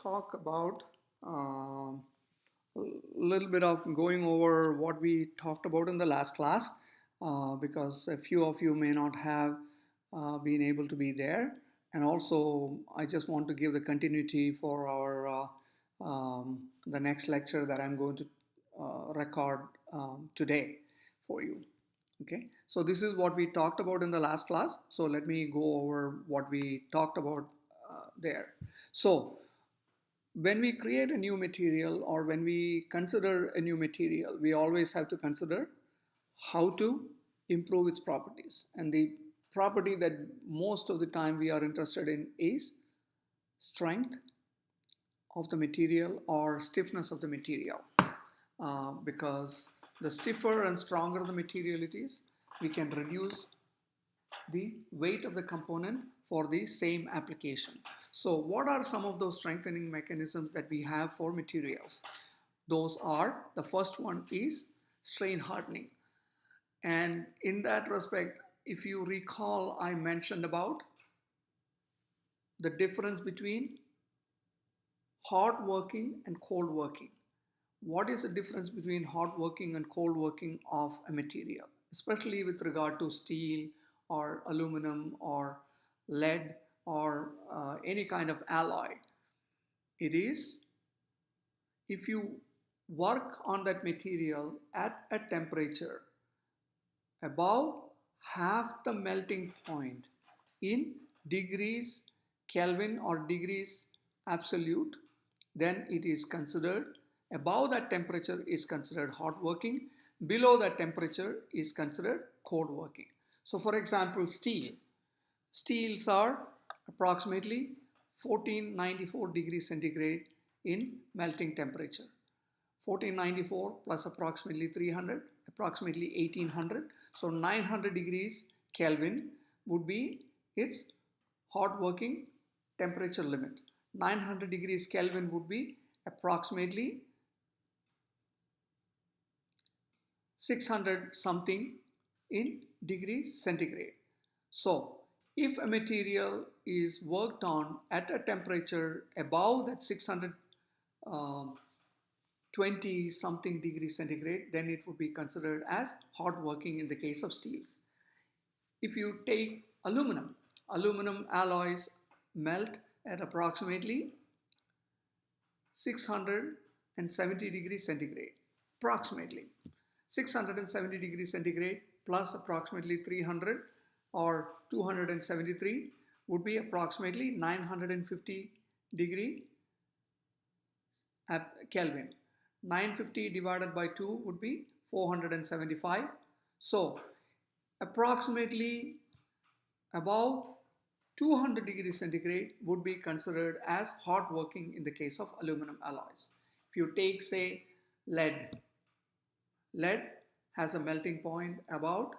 talk about a little bit of going over what we talked about in the last class because a few of you may not have been able to be there. And also, I just want to give the continuity for our the next lecture that I'm going to record today for you. Okay, so this is what we talked about in the last class. So let me go over what we talked about there. So when we create a new material or when we consider a new material, we always have to consider how to improve its properties. And the property that most of the time we are interested in is strength of the material or stiffness of the material. Because the stiffer and stronger the material it is, we can reduce the weight of the component for the same application. So what are some of those strengthening mechanisms that we have for materials? Those are, the first one is strain hardening. And in that respect, if you recall, I mentioned about the difference between hot working and cold working. What is the difference between hot working and cold working of a material, especially with regard to steel or aluminum or lead or any kind of alloy? It is if you work on that material at a temperature above half the melting point in degrees Kelvin or degrees absolute, then it is considered, above that temperature is considered hot working, below that temperature is considered cold working. So for example, steels are approximately 1494 degrees centigrade in melting temperature. 1494 plus approximately 300, approximately 1800. So 900 degrees Kelvin would be its hot working temperature limit. 900 degrees Kelvin would be approximately 600 something in degrees centigrade. So if a material is worked on at a temperature above that 620 something degrees centigrade, then it would be considered as hot working in the case of steels. If you take aluminum alloys melt at approximately 670 degrees centigrade, approximately 670 degrees centigrade plus approximately 300 or 273 would be approximately 950 degree Kelvin. 950 divided by 2 would be 475. So approximately above 200 degrees centigrade would be considered as hot working in the case of aluminum alloys. If you take, say, lead has a melting point about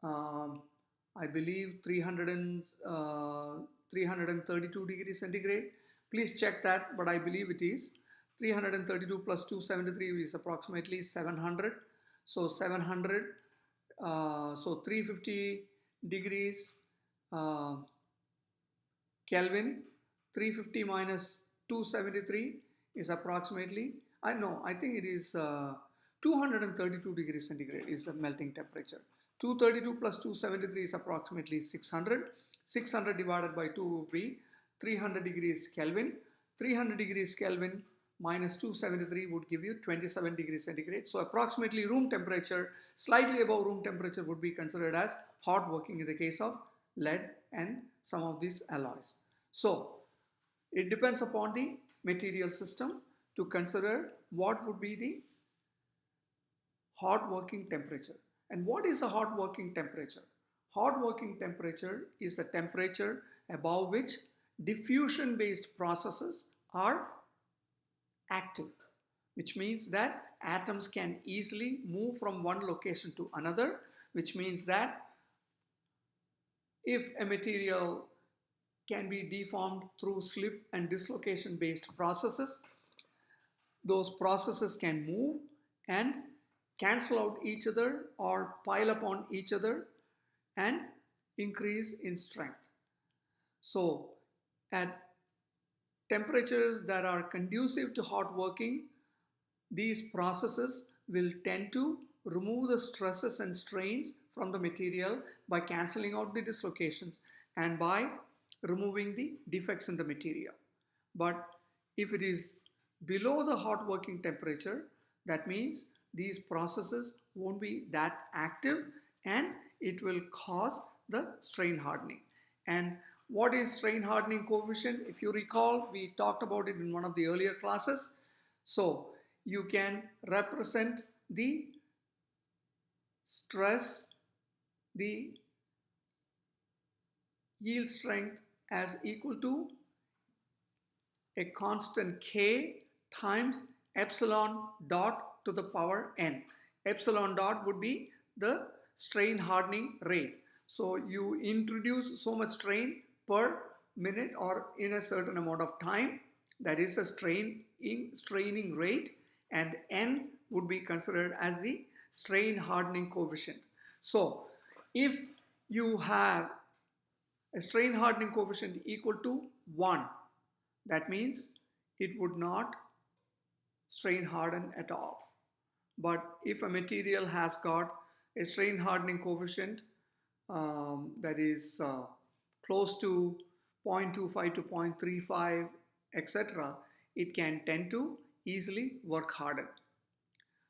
I believe 332 degrees centigrade. Please check that, but I believe it is 332 plus 273 is approximately 700. So 700, so 350 degrees Kelvin, 350 minus 273 is approximately, I think it is 232 degrees centigrade is the melting temperature. 232 plus 273 is approximately 600. 600 divided by 2 would be 300 degrees Kelvin. 300 degrees Kelvin minus 273 would give you 27 degrees centigrade. So approximately room temperature, slightly above room temperature would be considered as hot working in the case of lead and some of these alloys. So it depends upon the material system to consider what would be the hot working temperature. And what is a hot working temperature? Hot working temperature is the temperature above which diffusion based processes are active, which means that atoms can easily move from one location to another, which means that if a material can be deformed through slip and dislocation based processes, those processes can move and cancel out each other or pile upon each other and increase in strength. So at temperatures that are conducive to hot working, these processes will tend to remove the stresses and strains from the material by cancelling out the dislocations and by removing the defects in the material. But if it is below the hot working temperature, that means these processes won't be that active and it will cause the strain hardening. And what is strain hardening coefficient? If you recall, we talked about it in one of the earlier classes. So you can represent the stress, the yield strength as equal to a constant K times epsilon dot to the power n. Epsilon dot would be the strain hardening rate. So you introduce so much strain per minute or in a certain amount of time. That is a straining rate, and n would be considered as the strain hardening coefficient. So if you have a strain hardening coefficient equal to 1, that means it would not strain harden at all. But if a material has got a strain hardening coefficient that is close to 0.25 to 0.35, etc., it can tend to easily work harden.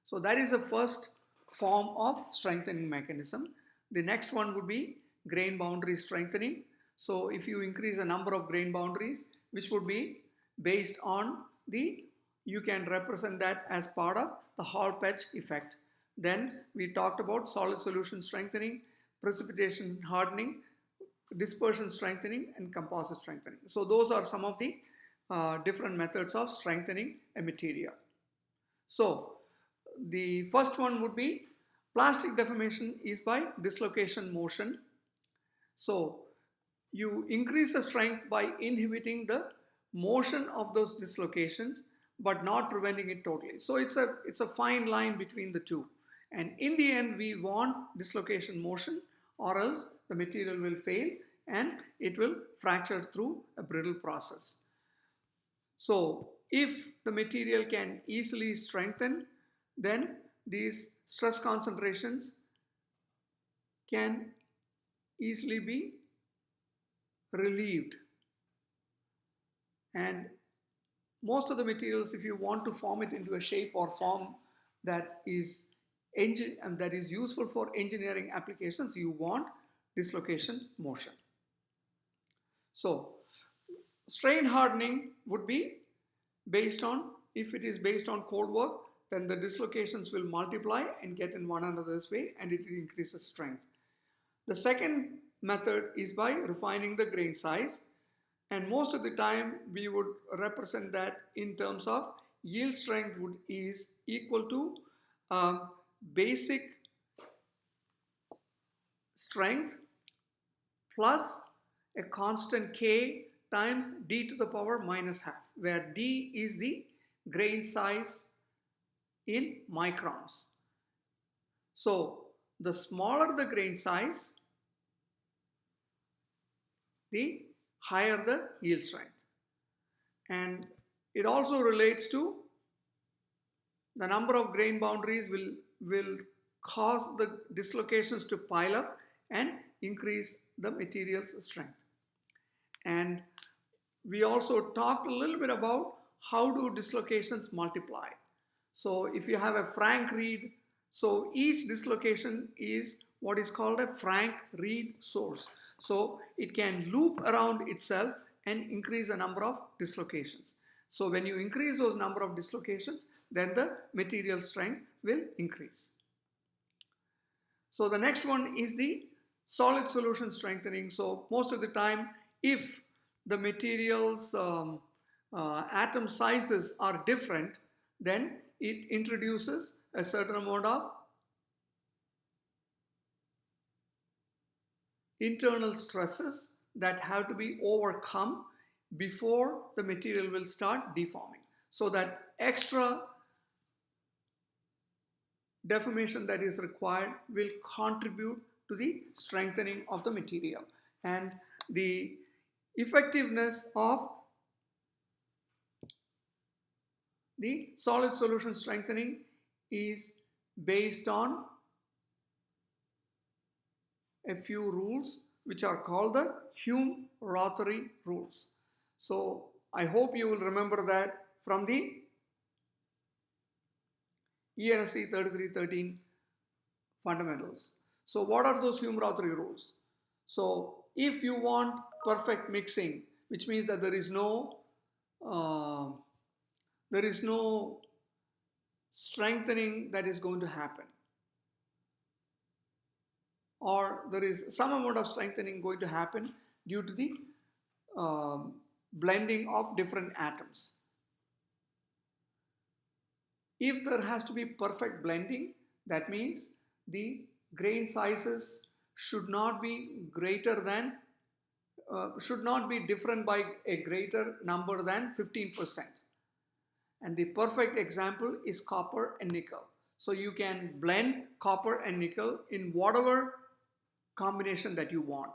So that is the first form of strengthening mechanism. The next one would be grain boundary strengthening. So if you increase the number of grain boundaries, which would be based on you can represent that as part of the Hall-Petch effect. Then we talked about solid solution strengthening, precipitation hardening, dispersion strengthening, and composite strengthening. So those are some of the different methods of strengthening a material. So the first one would be plastic deformation is by dislocation motion. So you increase the strength by inhibiting the motion of those dislocations but not preventing it totally. So it's a fine line between the two. And in the end, we want dislocation motion, or else the material will fail and it will fracture through a brittle process. So if the material can easily strengthen, then these stress concentrations can easily be relieved. And most of the materials, if you want to form it into a shape or form that is useful for engineering applications, you want dislocation motion. So strain hardening would be based on, if it is based on cold work, then the dislocations will multiply and get in one another's way and it increases strength. The second method is by refining the grain size, and most of the time we would represent that in terms of yield strength is equal to basic strength plus a constant K times d to the power minus half, where d is the grain size in microns. So the smaller the grain size, the higher the yield strength. And it also relates to the number of grain boundaries will cause the dislocations to pile up and increase the material's strength. And we also talked a little bit about how do dislocations multiply. So if you have a Frank Reed, so each dislocation is what is called a Frank Reed source. So it can loop around itself and increase the number of dislocations. So when you increase those number of dislocations, then the material strength will increase. So the next one is the solid solution strengthening. So most of the time, if the material's atom sizes are different, then it introduces a certain amount of internal stresses that have to be overcome before the material will start deforming. So that extra deformation that is required will contribute to the strengthening of the material. And the effectiveness of The solid solution strengthening is based on a few rules which are called the Hume-Rothery rules. So I hope you will remember that from the ENSC 3313 fundamentals. So what are those Hume-Rothery rules? So if you want perfect mixing, which means that uh, there is no strengthening that is going to happen, or there is some amount of strengthening going to happen due to the um, blending of different atoms. If there has to be perfect blending, that means the grain sizes should not be greater than should not be different by a greater number than 15%. And the perfect example is copper and nickel. So you can blend copper and nickel in whatever combination that you want.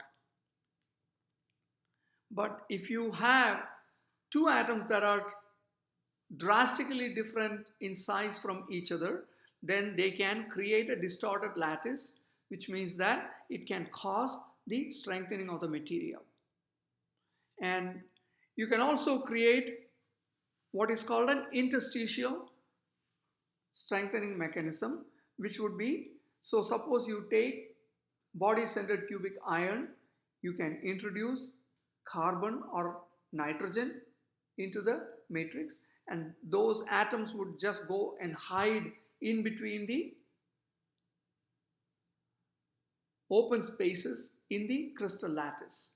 But if you have two atoms that are drastically different in size from each other, then they can create a distorted lattice, which means that it can cause the strengthening of the material. And you can also create what is called an interstitial strengthening mechanism, which would be, so suppose you take body-centered cubic iron, you can introduce carbon or nitrogen into the matrix, and those atoms would just go and hide in between the open spaces in the crystal lattice.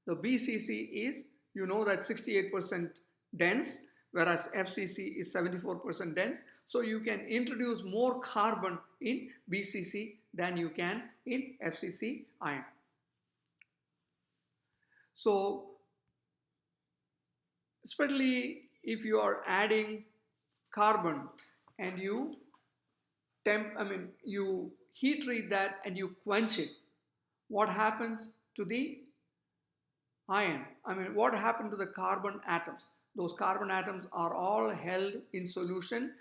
The BCC is, you know, that 68% dense, whereas FCC is 74% dense. So you can introduce more carbon in BCC than you can in FCC iron. So especially if you are adding carbon and you you heat treat that and you quench it, what happens to the iron? What happened to the carbon atoms? Those carbon atoms are all held in solution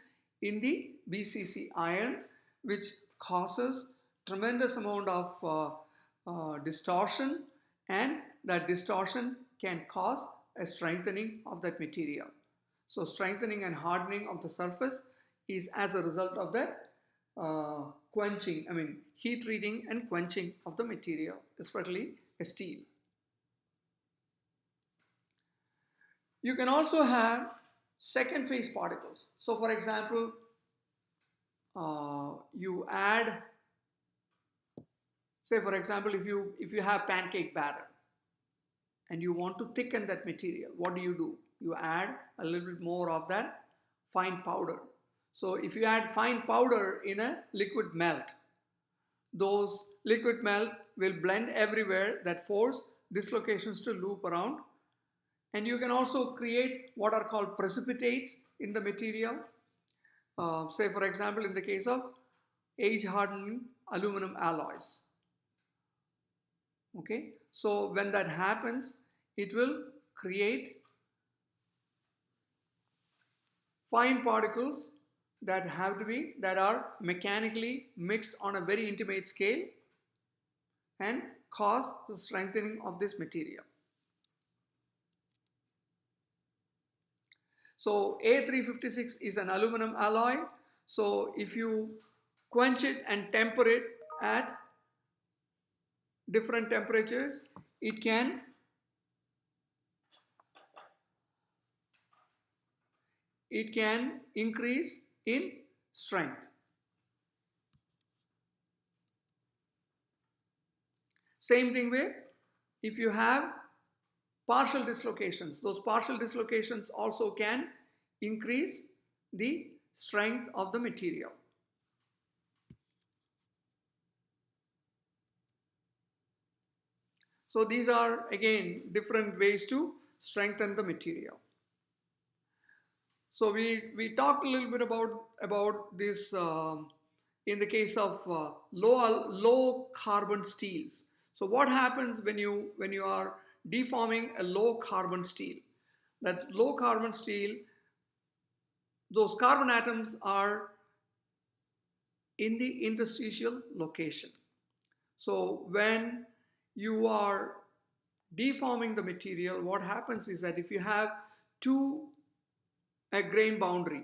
in the BCC iron, which causes tremendous amount of distortion, and that distortion can cause a strengthening of that material. So strengthening and hardening of the surface is as a result of that heat treating and quenching of the material, especially steel. You can also have second phase particles. So for example, you add, say for example, if you have pancake batter and you want to thicken that material, what do? You add a little bit more of that fine powder. So if you add fine powder in a liquid melt, those liquid melt will blend everywhere, that force dislocations to loop around. And you can also create what are called precipitates in the material. Say for example, in the case of age-hardened aluminum alloys. Okay, so when that happens, it will create fine particles that are mechanically mixed on a very intimate scale and cause the strengthening of this material. So A356 is an aluminum alloy. So if you quench it and temper it at different temperatures, it can increase in strength. Same thing with if you have partial dislocations. Those partial dislocations also can increase the strength of the material. So these are again different ways to strengthen the material. So we talked a little bit about this in the case of low carbon steels. So what happens when you are deforming a low carbon steel? That low carbon steel those carbon atoms are in the interstitial location. So when you are deforming the material, what happens is that if you have two a grain boundary,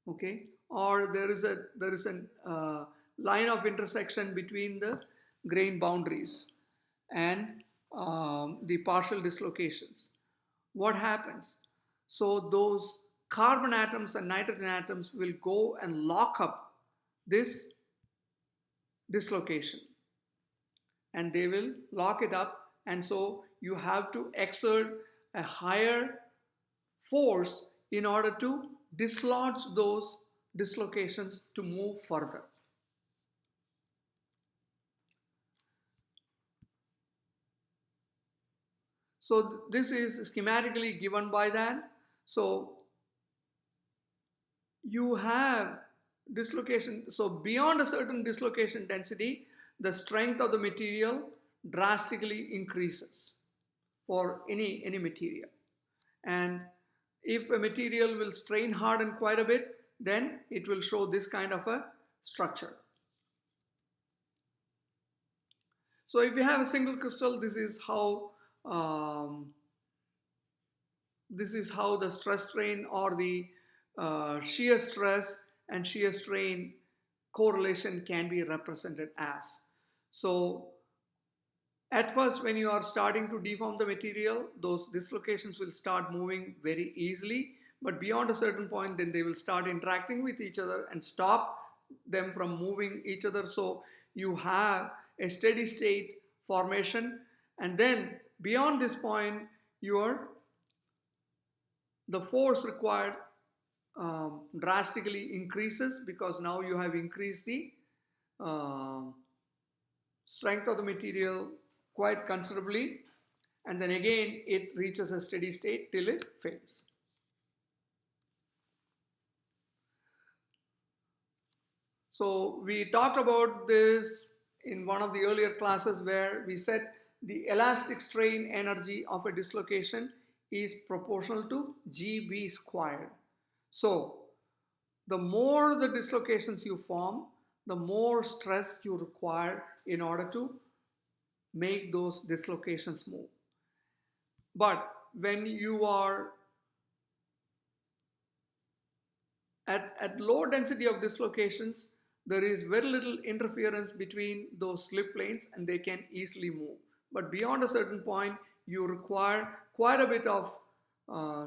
okay, or there is a line of intersection between the grain boundaries and the partial dislocations, what happens? So those carbon atoms and nitrogen atoms will go and lock up this dislocation, and they will lock it up, and so you have to exert a higher force in order to dislodge those dislocations to move further. So this is schematically given by that. So you have dislocation. So beyond a certain dislocation density, the strength of the material drastically increases for any material. And if a material will strain harden quite a bit, then it will show this kind of a structure. So if you have a single crystal, um, this is how the stress strain or the shear stress and shear strain correlation can be represented as. So at first, when you are starting to deform the material, those dislocations will start moving very easily, but beyond a certain point, then they will start interacting with each other and stop them from moving each other. So you have a steady state formation, and then beyond this point, your the force required drastically increases, because now you have increased the um strength of the material quite considerably, and then again it reaches a steady state till it fails. So we talked about this in one of the earlier classes, where we said the elastic strain energy of a dislocation is proportional to GB squared. So the more the dislocations you form, the more stress you require in order to make those dislocations move. But when you are at low density of dislocations, there is very little interference between those slip planes and they can easily move. But beyond a certain point, you require quite a bit of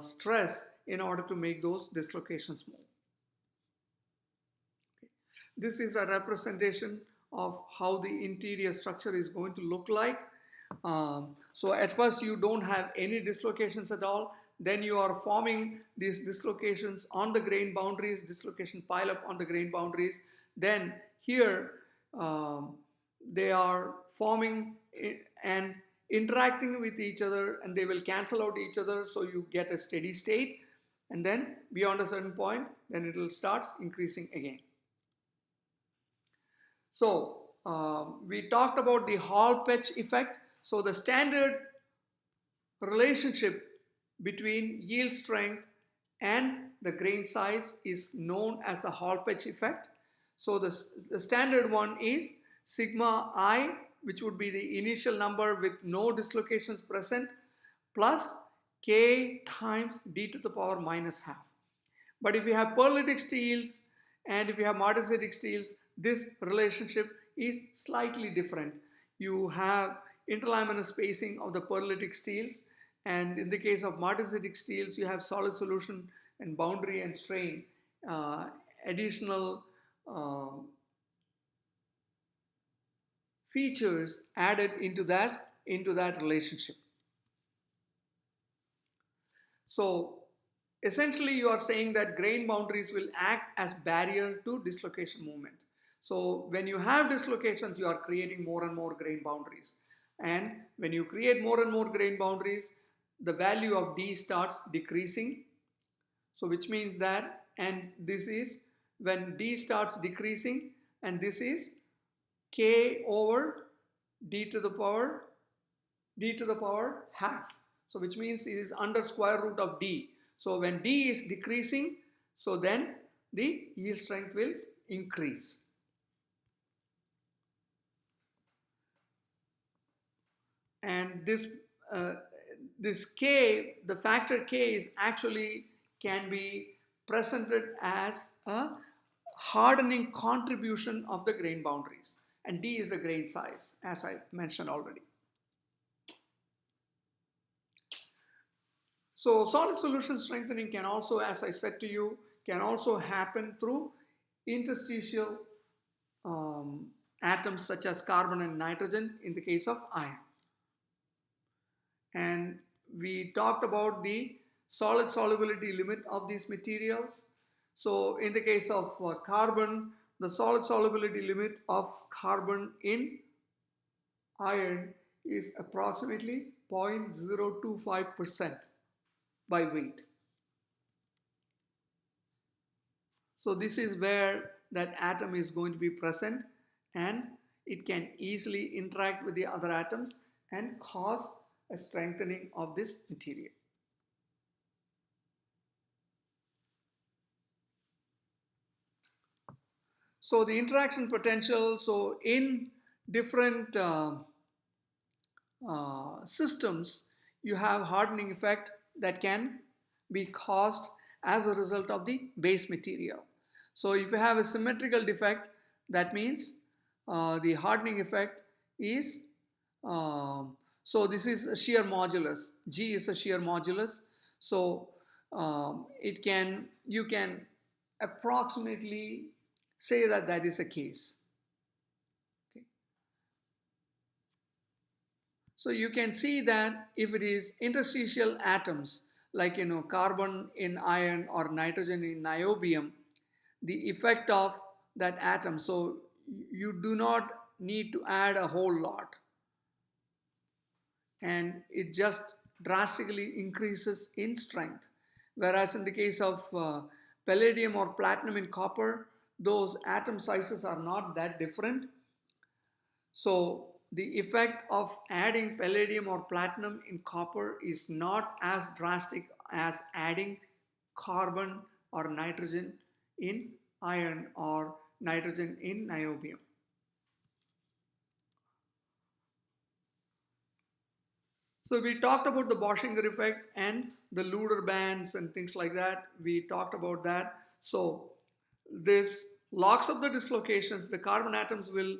stress in order to make those dislocations move. This is a representation of how the interior structure is going to look like. So at first you don't have any dislocations at all. Then you are forming these dislocations on the grain boundaries, dislocation pile up on the grain boundaries. Then here they are forming and interacting with each other, and they will cancel out each other, so you get a steady state. And then beyond a certain point, then it will start increasing again. So we talked about the Hall-Petch effect. So the standard relationship between yield strength and the grain size is known as the Hall-Petch effect. So the standard one is sigma I, which would be the initial number with no dislocations present, plus K times d to the power minus half. But if you have pearlitic steels and if you have martensitic steels, this relationship is slightly different. You have interlaminar spacing of the pearlitic steels, and in the case of martensitic steels, you have solid solution and boundary and strain, additional features added into that relationship. So essentially you are saying that grain boundaries will act as barrier to dislocation movement. So when you have dislocations, you are creating more and more grain boundaries. And when you create more and more grain boundaries, the value of D starts decreasing. So which means that, and this is when D starts decreasing, and this is K over D to the power half. So which means it is under square root of D. So when D is decreasing, so then the yield strength will increase. And uh, this K, the factor K is actually can be presented as a hardening contribution of the grain boundaries. And D is the grain size, as I mentioned already. So solid solution strengthening can also, as I said to you, can also happen through interstitial atoms such as carbon and nitrogen in the case of iron. And we talked about the solid solubility limit of these materials. So in the case of carbon, the solid solubility limit of carbon in iron is approximately 0.025% by weight. So this is where that atom is going to be present, and it can easily interact with the other atoms and cause a strengthening of this material. So the interaction potential, so in different systems, you have hardening effect that can be caused as a result of the base material. So if you have a symmetrical defect, that means the hardening effect is, so this is a shear modulus. G is a shear modulus. So you can approximately say that that is a case. Okay. So you can see that if it is interstitial atoms like carbon in iron or nitrogen in niobium, the effect of that atom, so you do not need to add a whole lot, and it just drastically increases in strength. Whereas in the case of palladium or platinum in copper, those atom sizes are not that different. So the effect of adding palladium or platinum in copper is not as drastic as adding carbon or nitrogen in iron or nitrogen in niobium. So we talked about the Borschinger effect and the Luder bands and things like that. We talked about that. So this locks up the dislocations. The carbon atoms will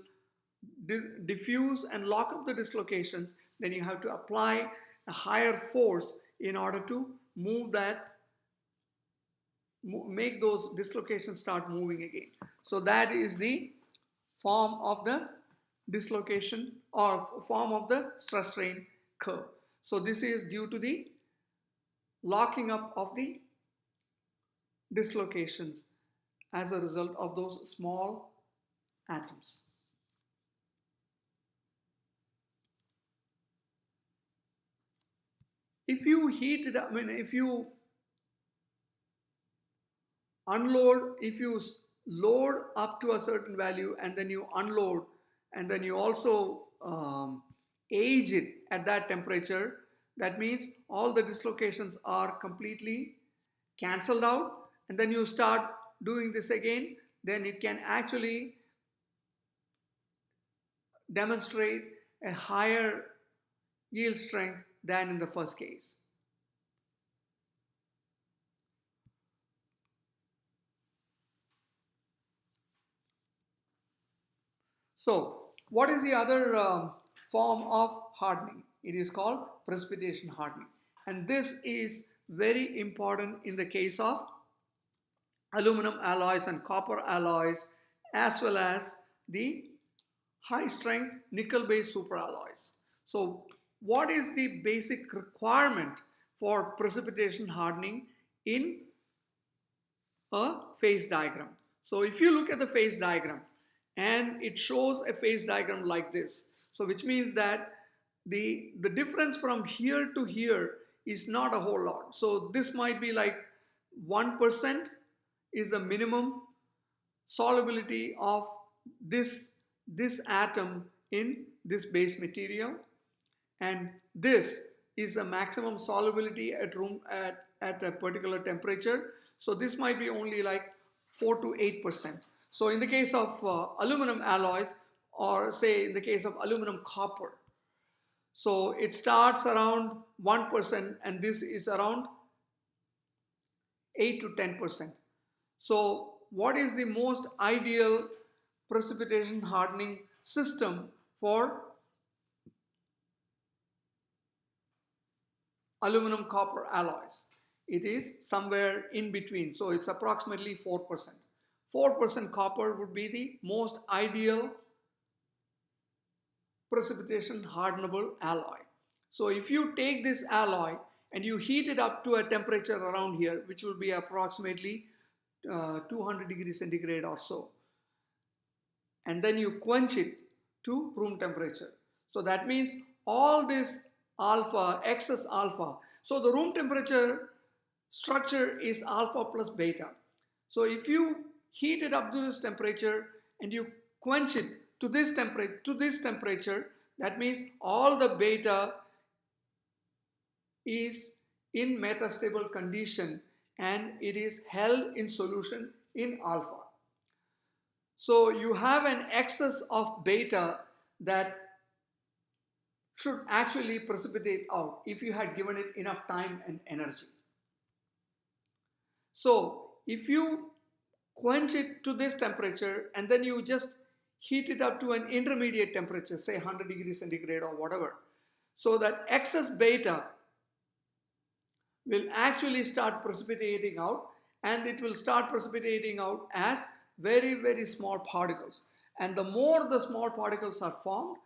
diffuse and lock up the dislocations. Then you have to apply a higher force in order to make those dislocations start moving again. So that is the form of the dislocation or form of the stress strain curve. So this is due to the locking up of the dislocations as a result of those small atoms. If you heat it up, if you unload, if you load up to a certain value and then you unload and then you also age it at that temperature, that means all the dislocations are completely cancelled out, and then you start doing this again, then it can actually demonstrate a higher yield strength than in the first case. So what is the other form of hardening? It is called precipitation hardening, and this is very important in the case of aluminum alloys and copper alloys, as well as the high strength nickel based superalloys. So what is the basic requirement for precipitation hardening in a phase diagram? So if you look at the phase diagram, and it shows a phase diagram like this, so which means that the difference from here to here is not a whole lot. So this might be like 1% is the minimum solubility of this atom in this base material, and this is the maximum solubility at at a particular temperature. So this might be only like 4 to 8%. So in the case of aluminum alloys, or say in the case of aluminum copper, so it starts around 1% and this is around 8 to 10%. So what is the most ideal precipitation hardening system for aluminum copper alloys? It is somewhere in between. So it's approximately 4%. 4% copper would be the most ideal precipitation hardenable alloy. So if you take this alloy and you heat it up to a temperature around here, which will be approximately 200 degrees centigrade or so, and then you quench it to room temperature. So that means all this alpha, excess alpha. So the room temperature structure is alpha plus beta. So if you heat it up to this temperature and you quench it to this temperature, that means all the beta is in metastable condition and it is held in solution in alpha. So you have an excess of beta that should actually precipitate out if you had given it enough time and energy. So if you quench it to this temperature and then you just heat it up to an intermediate temperature, say 100 degrees centigrade or whatever, so that excess beta will actually start precipitating out, and it will start precipitating out as very, very small particles. And the more the small particles are formed,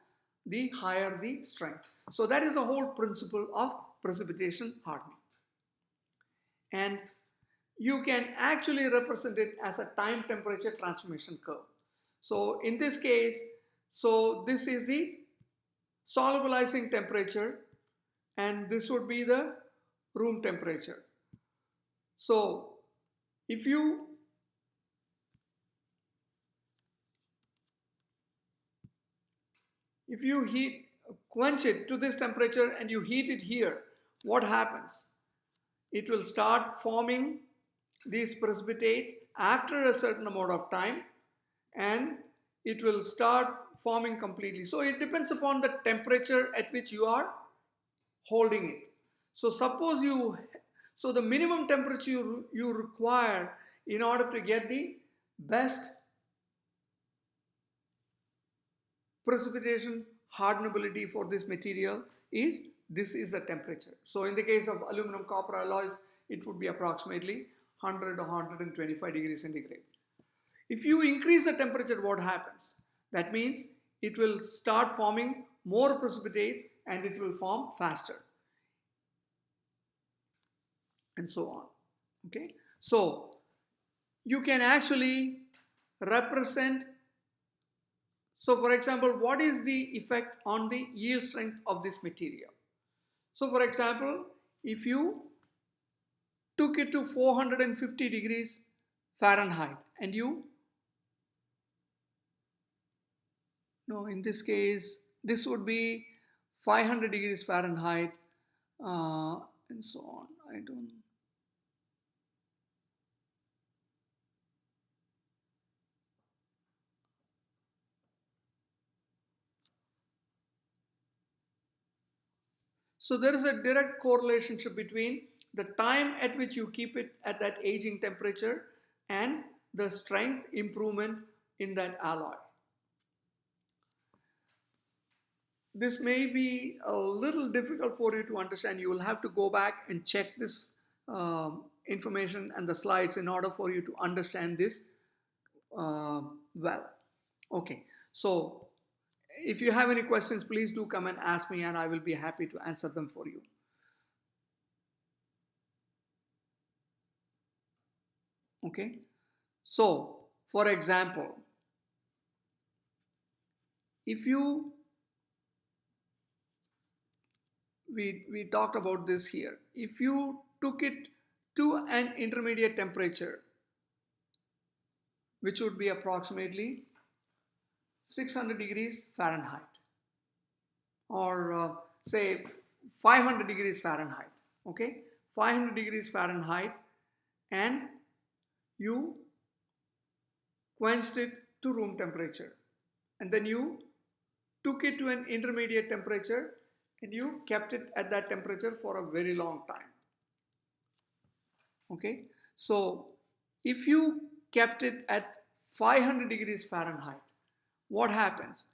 the higher the strength. So that is the whole principle of precipitation hardening. And you can actually represent it as a time temperature transformation curve. So in this case, so this is the solubilizing temperature and this would be the room temperature. So if you quench it to this temperature and you heat it here, what happens? It will start forming these precipitates after a certain amount of time and it will start forming completely. So it depends upon the temperature at which you are holding it. So suppose so the minimum temperature you require in order to get the best precipitation hardenability for this material is this is the temperature. So in the case of aluminum copper alloys, it would be approximately 100 or 125 degrees centigrade. If you increase the temperature, what happens? That means it will start forming more precipitates and it will form faster. And so on. Okay. So you can actually represent. So for example, what is the effect on the yield strength of this material? So for example, if you took it to 450 degrees Fahrenheit and in this case, this would be 500 degrees Fahrenheit and so on. I don't. So there is a direct correlation between the time at which you keep it at that aging temperature and the strength improvement in that alloy. This may be a little difficult for you to understand. You will have to go back and check this information and the slides in order for you to understand this well. Okay, so if you have any questions, please do come and ask me and I will be happy to answer them for you. Okay, so for example, if you we talked about this here. If you took it to an intermediate temperature, which would be approximately 600 degrees Fahrenheit or say 500 degrees Fahrenheit, okay, 500 degrees Fahrenheit and you quenched it to room temperature, and then you took it to an intermediate temperature and you kept it at that temperature for a very long time. Okay, so if you kept it at 500 degrees Fahrenheit, what happens?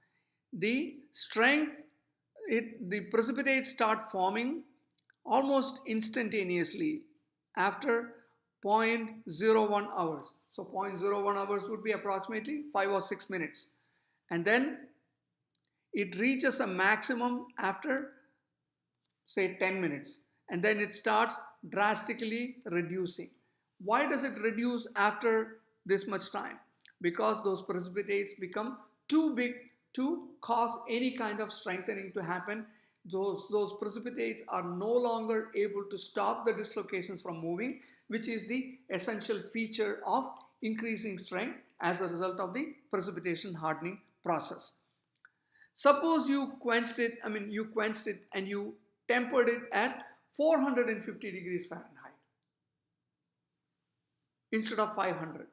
The strength, the precipitates start forming almost instantaneously after zero point 0.01 hours. So 0.01 hours would be approximately 5 or 6 minutes. And then it reaches a maximum after say 10 minutes, and then it starts drastically reducing. Why does it reduce after this much time? Because those precipitates become too big to cause any kind of strengthening to happen. Those precipitates are no longer able to stop the dislocations from moving, which is the essential feature of increasing strength as a result of the precipitation hardening process. Suppose you quenched it, and you tempered it at 450 degrees Fahrenheit instead of 500.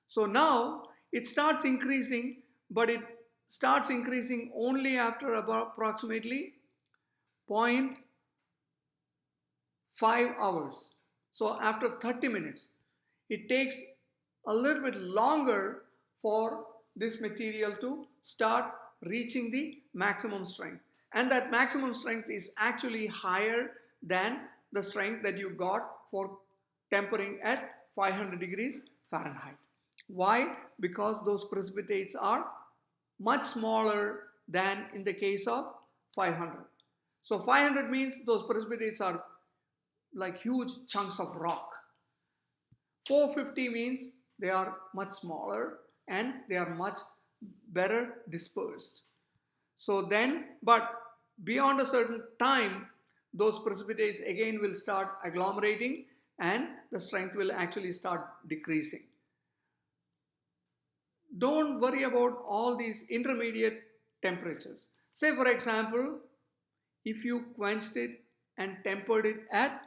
So now it starts increasing, but it starts increasing only after about approximately zero point 0.5 hours. So after 30 minutes, it takes a little bit longer for this material to start reaching the maximum strength. And that maximum strength is actually higher than the strength that you got for tempering at 500 degrees Fahrenheit. Why? Because those precipitates are much smaller than in the case of 500. So 500 means those precipitates are like huge chunks of rock. 450 means they are much smaller and they are much better dispersed. So then, but beyond a certain time, those precipitates again will start agglomerating and the strength will actually start decreasing. Don't worry about all these intermediate temperatures. Say for example, if you quenched it and tempered it at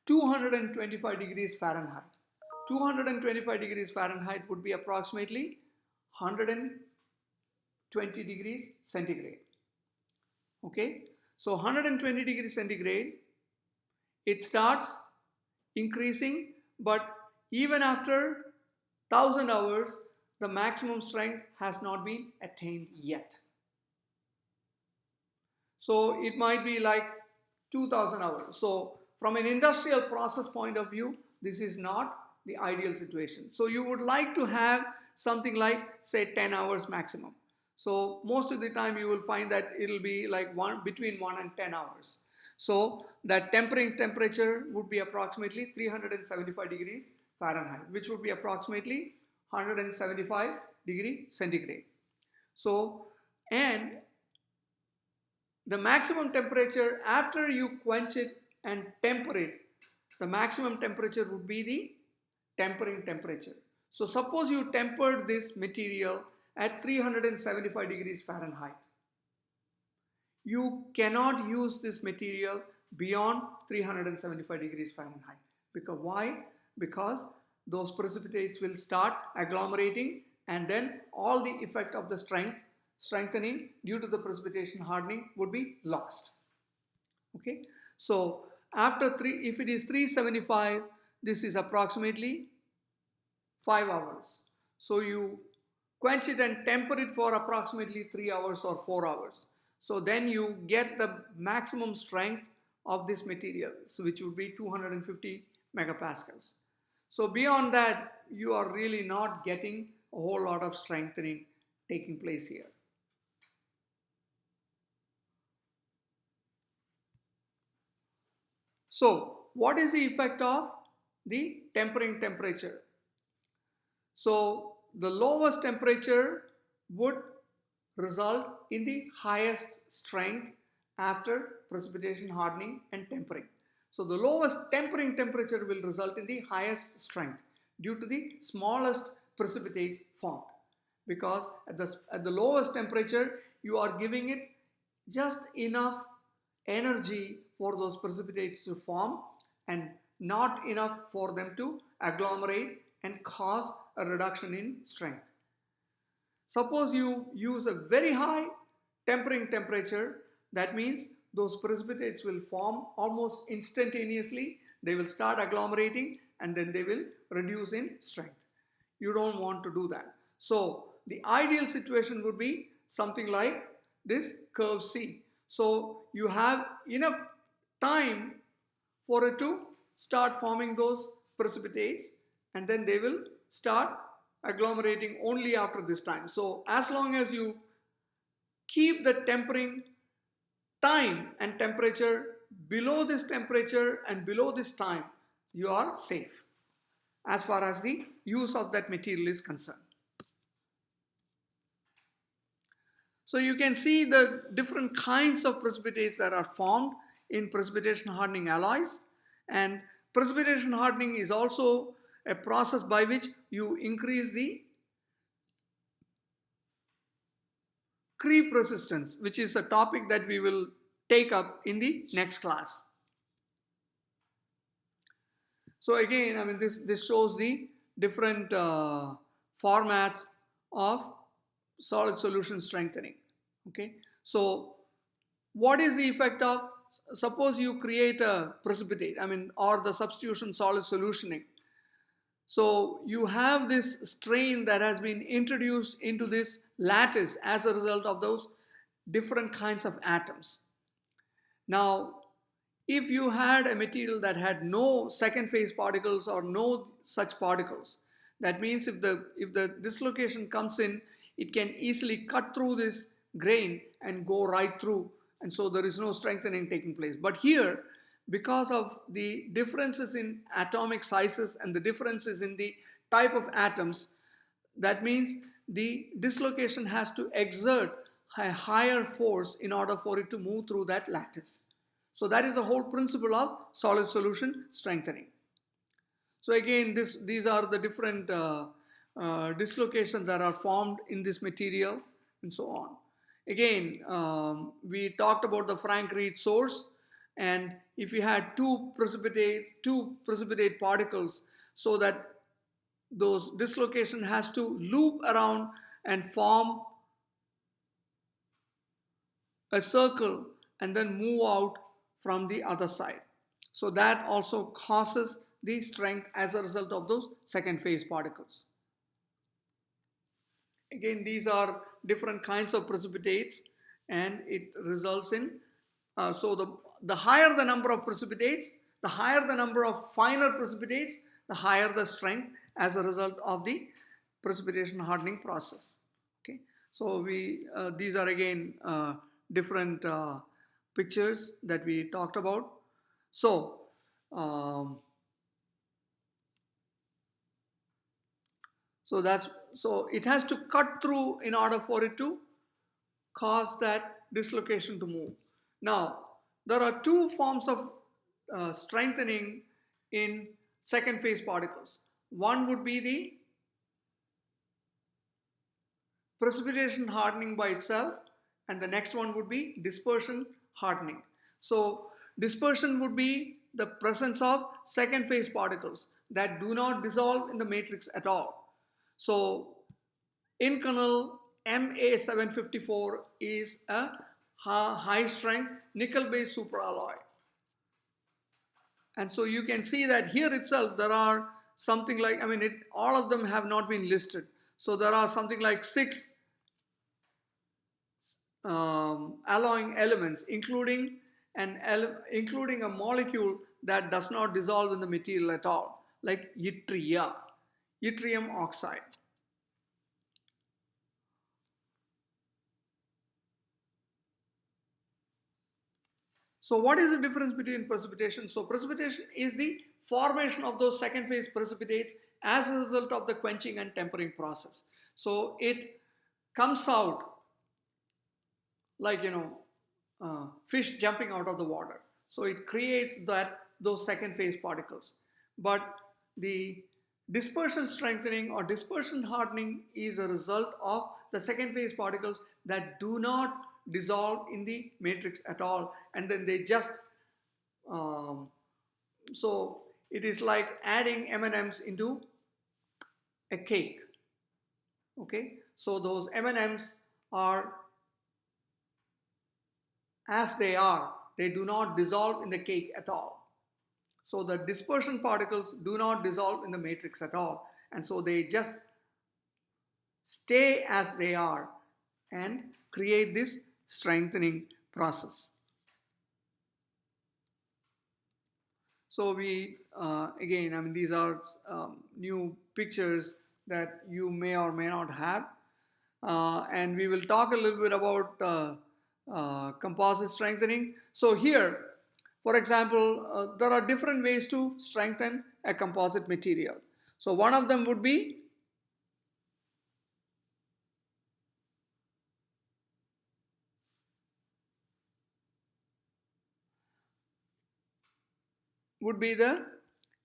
225 degrees Fahrenheit. 225 degrees Fahrenheit would be approximately 120 degrees centigrade. Okay, so 120 degrees centigrade, it starts increasing, but even after 1000 hours, the maximum strength has not been attained yet. So it might be like 2000 hours. So from an industrial process point of view, this is not the ideal situation. So you would like to have something like say 10 hours maximum. So most of the time you will find that it'll be like between 1 and 10 hours. So that tempering temperature would be approximately 375 degrees Fahrenheit, which would be approximately 175 degree centigrade. So, and the maximum temperature after you quench it and temper it, the maximum temperature would be the tempering temperature. So suppose you tempered this material at 375 degrees Fahrenheit. You cannot use this material beyond 375 degrees Fahrenheit. Because why? Because those precipitates will start agglomerating and then all the effect of the strengthening due to the precipitation hardening would be lost. Okay, so after if it is 375, this is approximately 5 hours. So you quench it and temper it for approximately 3 hours or 4 hours. So then you get the maximum strength of this material, so which would be 250 megapascals. So beyond that, you are really not getting a whole lot of strengthening taking place here. So what is the effect of the tempering temperature? So the lowest temperature would result in the highest strength after precipitation hardening and tempering. So the lowest tempering temperature will result in the highest strength due to the smallest precipitates formed, because at the lowest temperature you are giving it just enough energy for those precipitates to form and not enough for them to agglomerate and cause a reduction in strength. Suppose you use a very high tempering temperature, that means those precipitates will form almost instantaneously. They will start agglomerating and then they will reduce in strength. You don't want to do that. So the ideal situation would be something like this curve C. So you have enough time for it to start forming those precipitates, and then they will start agglomerating only after this time. So as long as you keep the tempering time and temperature below this temperature and below this time, you are safe as far as the use of that material is concerned. So you can see the different kinds of precipitates that are formed in precipitation hardening alloys, and precipitation hardening is also a process by which you increase the creep resistance, which is a topic that we will take up in the next class. So again, I mean, this shows the different formats of solid solution strengthening. Okay, so what is the effect of, suppose you create a precipitate, I mean, or the substitution solid solutioning. So you have this strain that has been introduced into this lattice as a result of those different kinds of atoms. Now, if you had a material that had no second phase particles or no such particles, that means if the dislocation comes in, it can easily cut through this grain and go right through, and so there is no strengthening taking place. But here, because of the differences in atomic sizes and the differences in the type of atoms, that means the dislocation has to exert a higher force in order for it to move through that lattice. So that is the whole principle of solid solution strengthening. So again, these are the different dislocations that are formed in this material and so on. Again, we talked about the Frank-Reed source, and if you had two precipitate particles, so that those dislocation has to loop around and form a circle and then move out from the other side. So that also causes the strength as a result of those second phase particles. Again, these are different kinds of precipitates, and it results in, so the higher the number of precipitates, the higher the number of finer precipitates, the higher the strength as a result of the precipitation hardening process. Okay, so these are again different pictures that we talked about. So so it has to cut through in order for it to cause that dislocation to move. Now, there are two forms of strengthening in second phase particles. One would be the precipitation hardening by itself, and the next one would be dispersion hardening. So dispersion would be the presence of second phase particles that do not dissolve in the matrix at all. So Inconel MAE 754 is a high strength nickel based superalloy. And so you can see that here itself there are something like, I mean, all of them have not been listed. So there are something like 6 alloying elements, including a molecule that does not dissolve in the material at all, like yttrium oxide. So what is the difference between precipitation? So precipitation is the formation of those second phase precipitates as a result of the quenching and tempering process. So it comes out like, fish jumping out of the water. So it creates those second phase particles. But the dispersion strengthening or dispersion hardening is a result of the second phase particles that do not dissolve in the matrix at all, and then they just Um, so it is like adding M&Ms into a cake. Okay, so those M&Ms are as they are. They do not dissolve in the cake at all. So the dispersion particles do not dissolve in the matrix at all. And so they just stay as they are and create this strengthening process. So we, again, I mean, these are new pictures that you may or may not have. And we will talk a little bit about composite strengthening. So here, for example, there are different ways to strengthen a composite material. So one of them would be the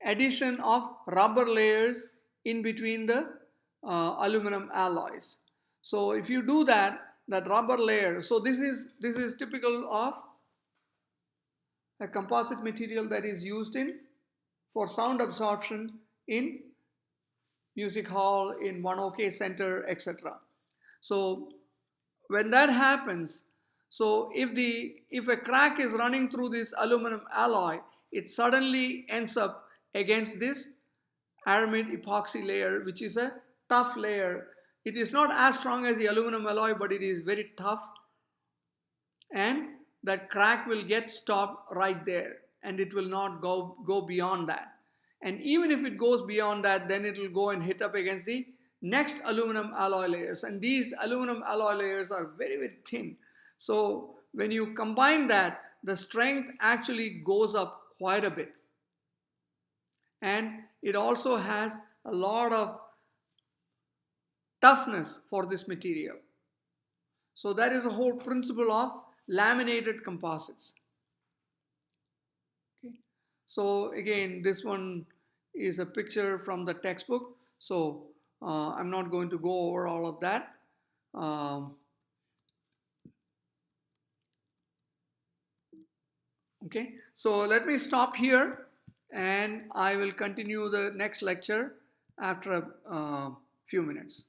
addition of rubber layers in between the aluminum alloys. So if you do that, that rubber layer, so this is typical of a composite material that is used in for sound absorption in music hall, in one OK center, etc. So when that happens, so if a crack is running through this aluminum alloy, it suddenly ends up against this aramid epoxy layer, which is a tough layer. It is not as strong as the aluminum alloy, but it is very tough, and that crack will get stopped right there, and it will not go beyond that. And even if it goes beyond that, then it will go and hit up against the next aluminum alloy layers, and these aluminum alloy layers are very, very thin. So when you combine that, the strength actually goes up quite a bit, and it also has a lot of toughness for this material. So that is the whole principle of laminated composites. Okay. So again, this one is a picture from the textbook. So I'm not going to go over all of that. Okay, so let me stop here, and I will continue the next lecture after a few minutes.